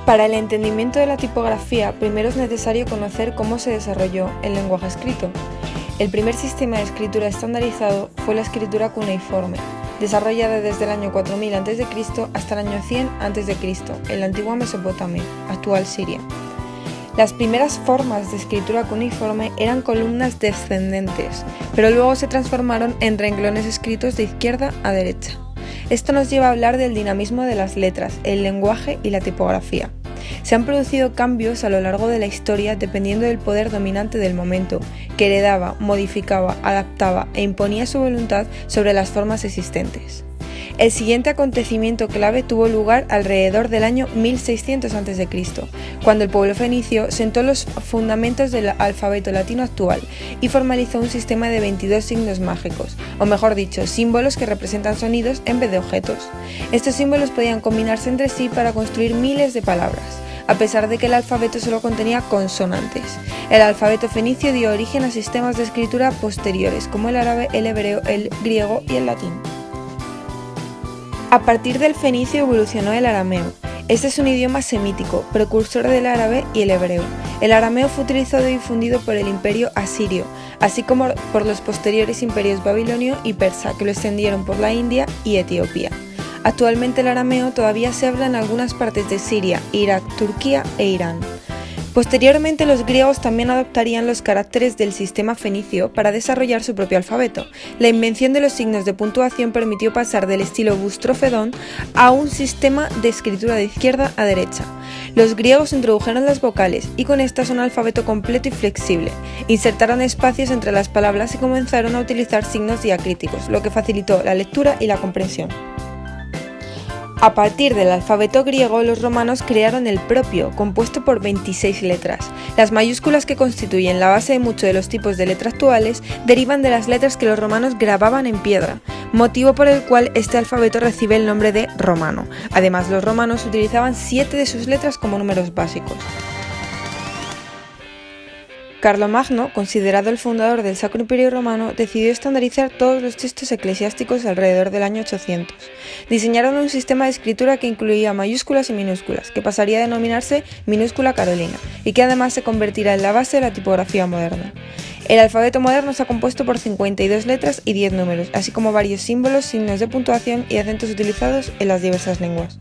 Para el entendimiento de la tipografía, primero es necesario conocer cómo se desarrolló el lenguaje escrito. El primer sistema de escritura estandarizado fue la escritura cuneiforme, desarrollada desde el año 4000 a.C. hasta el año 100 a.C. en la antigua Mesopotamia, actual Siria. Las primeras formas de escritura cuneiforme eran columnas descendentes, pero luego se transformaron en renglones escritos de izquierda a derecha. Esto nos lleva a hablar del dinamismo de las letras, el lenguaje y la tipografía. Se han producido cambios a lo largo de la historia dependiendo del poder dominante del momento, que heredaba, modificaba, adaptaba e imponía su voluntad sobre las formas existentes. El siguiente acontecimiento clave tuvo lugar alrededor del año 1600 a.C., cuando el pueblo fenicio sentó los fundamentos del alfabeto latino actual y formalizó un sistema de 22 signos mágicos, o mejor dicho, símbolos que representan sonidos en vez de objetos. Estos símbolos podían combinarse entre sí para construir miles de palabras, a pesar de que el alfabeto solo contenía consonantes. El alfabeto fenicio dio origen a sistemas de escritura posteriores, como el árabe, el hebreo, el griego y el latín. A partir del fenicio evolucionó el arameo. Este es un idioma semítico, precursor del árabe y el hebreo. El arameo fue utilizado y difundido por el imperio asirio, así como por los posteriores imperios babilonio y persa, que lo extendieron por la India y Etiopía. Actualmente el arameo todavía se habla en algunas partes de Siria, Irak, Turquía e Irán. Posteriormente los griegos también adoptarían los caracteres del sistema fenicio para desarrollar su propio alfabeto. La invención de los signos de puntuación permitió pasar del estilo bustrofedón a un sistema de escritura de izquierda a derecha. Los griegos introdujeron las vocales y con estas un alfabeto completo y flexible. Insertaron espacios entre las palabras y comenzaron a utilizar signos diacríticos, lo que facilitó la lectura y la comprensión. A partir del alfabeto griego, los romanos crearon el propio, compuesto por 26 letras. Las mayúsculas, que constituyen la base de muchos de los tipos de letra actuales, derivan de las letras que los romanos grababan en piedra, motivo por el cual este alfabeto recibe el nombre de romano. Además, los romanos utilizaban 7 de sus letras como números básicos. Carlomagno, considerado el fundador del Sacro Imperio Romano, decidió estandarizar todos los textos eclesiásticos alrededor del año 800. Diseñaron un sistema de escritura que incluía mayúsculas y minúsculas, que pasaría a denominarse minúscula carolina, y que además se convertirá en la base de la tipografía moderna. El alfabeto moderno está compuesto por 52 letras y 10 números, así como varios símbolos, signos de puntuación y acentos utilizados en las diversas lenguas.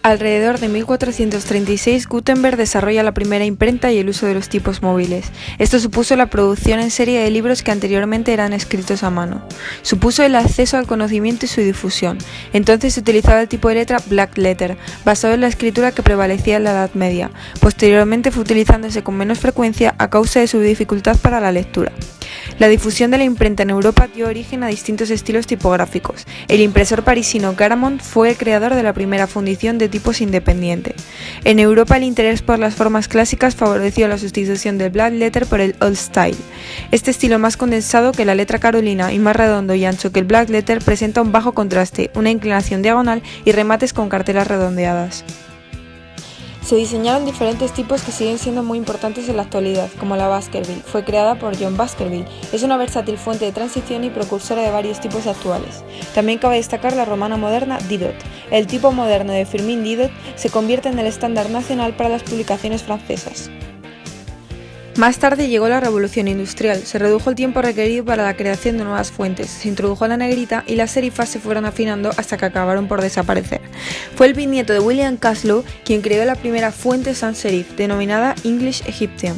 Alrededor de 1436, Gutenberg desarrolla la primera imprenta y el uso de los tipos móviles. Esto supuso la producción en serie de libros que anteriormente eran escritos a mano. Supuso el acceso al conocimiento y su difusión. Entonces se utilizaba el tipo de letra Black Letter, basado en la escritura que prevalecía en la Edad Media. Posteriormente fue utilizándose con menos frecuencia a causa de su dificultad para la lectura. La difusión de la imprenta en Europa dio origen a distintos estilos tipográficos. El impresor parisino Garamond fue el creador de la primera fundición de tipos independiente. En Europa, el interés por las formas clásicas favoreció la sustitución del Black Letter por el Old Style. Este estilo, más condensado que la letra carolina y más redondo y ancho que el Black Letter, presenta un bajo contraste, una inclinación diagonal y remates con cartelas redondeadas. Se diseñaron diferentes tipos que siguen siendo muy importantes en la actualidad, como la Baskerville. Fue creada por John Baskerville. Es una versátil fuente de transición y precursora de varios tipos actuales. También cabe destacar la romana moderna Didot. El tipo moderno de Firmin Didot se convierte en el estándar nacional para las publicaciones francesas. Más tarde llegó la Revolución Industrial, se redujo el tiempo requerido para la creación de nuevas fuentes, se introdujo la negrita y las serifas se fueron afinando hasta que acabaron por desaparecer. Fue el bisnieto de William Caslow quien creó la primera fuente sans serif, denominada English Egyptian.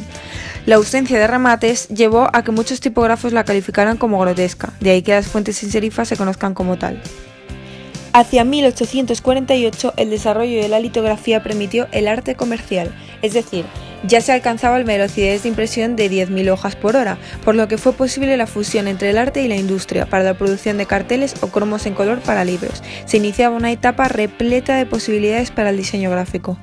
La ausencia de remates llevó a que muchos tipógrafos la calificaran como grotesca, de ahí que las fuentes sin serifas se conozcan como tal. Hacia 1848 el desarrollo de la litografía permitió el arte comercial, es decir, ya se alcanzaban velocidades de impresión de 10.000 hojas por hora, por lo que fue posible la fusión entre el arte y la industria para la producción de carteles o cromos en color para libros. Se iniciaba una etapa repleta de posibilidades para el diseño gráfico.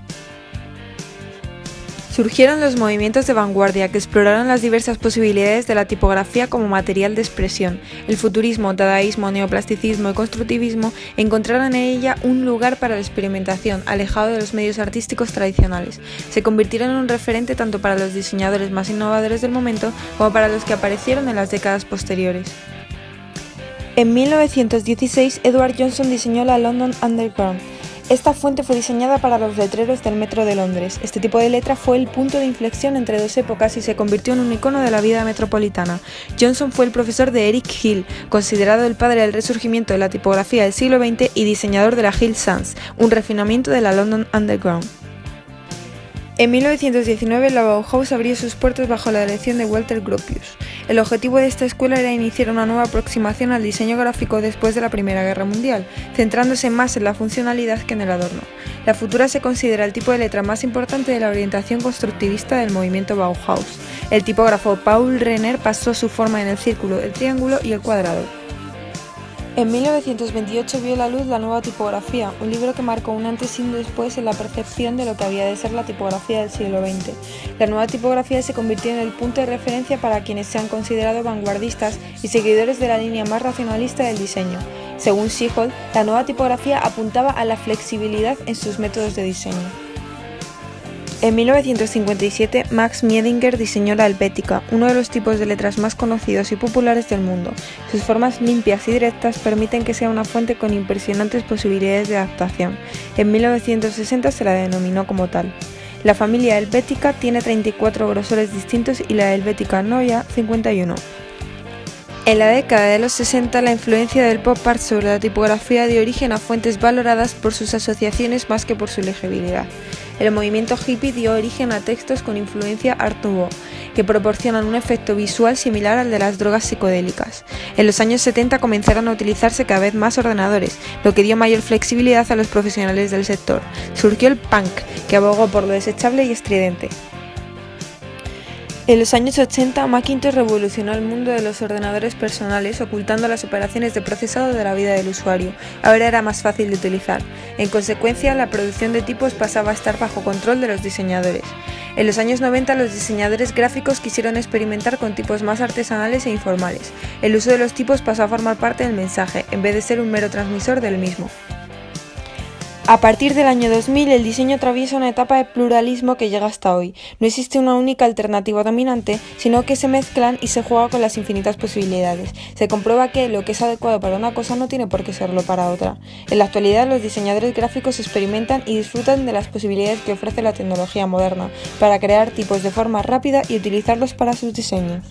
Surgieron los movimientos de vanguardia que exploraron las diversas posibilidades de la tipografía como material de expresión. El futurismo, dadaísmo, neoplasticismo y constructivismo encontraron en ella un lugar para la experimentación, alejado de los medios artísticos tradicionales. Se convirtieron en un referente tanto para los diseñadores más innovadores del momento como para los que aparecieron en las décadas posteriores. En 1916, Edward Johnson diseñó la London Underground. Esta fuente fue diseñada para los letreros del metro de Londres. Este tipo de letra fue el punto de inflexión entre dos épocas y se convirtió en un icono de la vida metropolitana. Johnson fue el profesor de Eric Hill, considerado el padre del resurgimiento de la tipografía del siglo XX y diseñador de la Hill Sans, un refinamiento de la London Underground. En 1919 la Bauhaus abrió sus puertas bajo la dirección de Walter Gropius. El objetivo de esta escuela era iniciar una nueva aproximación al diseño gráfico después de la Primera Guerra Mundial, centrándose más en la funcionalidad que en el adorno. La futura se considera el tipo de letra más importante de la orientación constructivista del movimiento Bauhaus. El tipógrafo Paul Renner pasó su forma en el círculo, el triángulo y el cuadrado. En 1928 vio la luz la nueva tipografía, un libro que marcó un antes y un después en la percepción de lo que había de ser la tipografía del siglo XX. La nueva tipografía se convirtió en el punto de referencia para quienes se han considerado vanguardistas y seguidores de la línea más racionalista del diseño. Según Siegel, la nueva tipografía apuntaba a la flexibilidad en sus métodos de diseño. En 1957, Max Miedinger diseñó la Helvética, uno de los tipos de letras más conocidos y populares del mundo. Sus formas limpias y directas permiten que sea una fuente con impresionantes posibilidades de adaptación. En 1960 se la denominó como tal. La familia Helvética tiene 34 grosores distintos y la Helvética Neue 51. En la década de los 60, la influencia del pop art sobre la tipografía dio origen a fuentes valoradas por sus asociaciones más que por su legibilidad. El movimiento hippie dio origen a textos con influencia Art Nouveau, que proporcionan un efecto visual similar al de las drogas psicodélicas. En los años 70 comenzaron a utilizarse cada vez más ordenadores, lo que dio mayor flexibilidad a los profesionales del sector. Surgió el punk, que abogó por lo desechable y estridente. En los años 80, Macintosh revolucionó el mundo de los ordenadores personales, ocultando las operaciones de procesado de la vida del usuario. Ahora era más fácil de utilizar. En consecuencia, la producción de tipos pasaba a estar bajo control de los diseñadores. En los años 90, los diseñadores gráficos quisieron experimentar con tipos más artesanales e informales. El uso de los tipos pasó a formar parte del mensaje, en vez de ser un mero transmisor del mismo. A partir del año 2000, el diseño atraviesa una etapa de pluralismo que llega hasta hoy. No existe una única alternativa dominante, sino que se mezclan y se juega con las infinitas posibilidades. Se comprueba que lo que es adecuado para una cosa no tiene por qué serlo para otra. En la actualidad, los diseñadores gráficos experimentan y disfrutan de las posibilidades que ofrece la tecnología moderna para crear tipos de forma rápida y utilizarlos para sus diseños.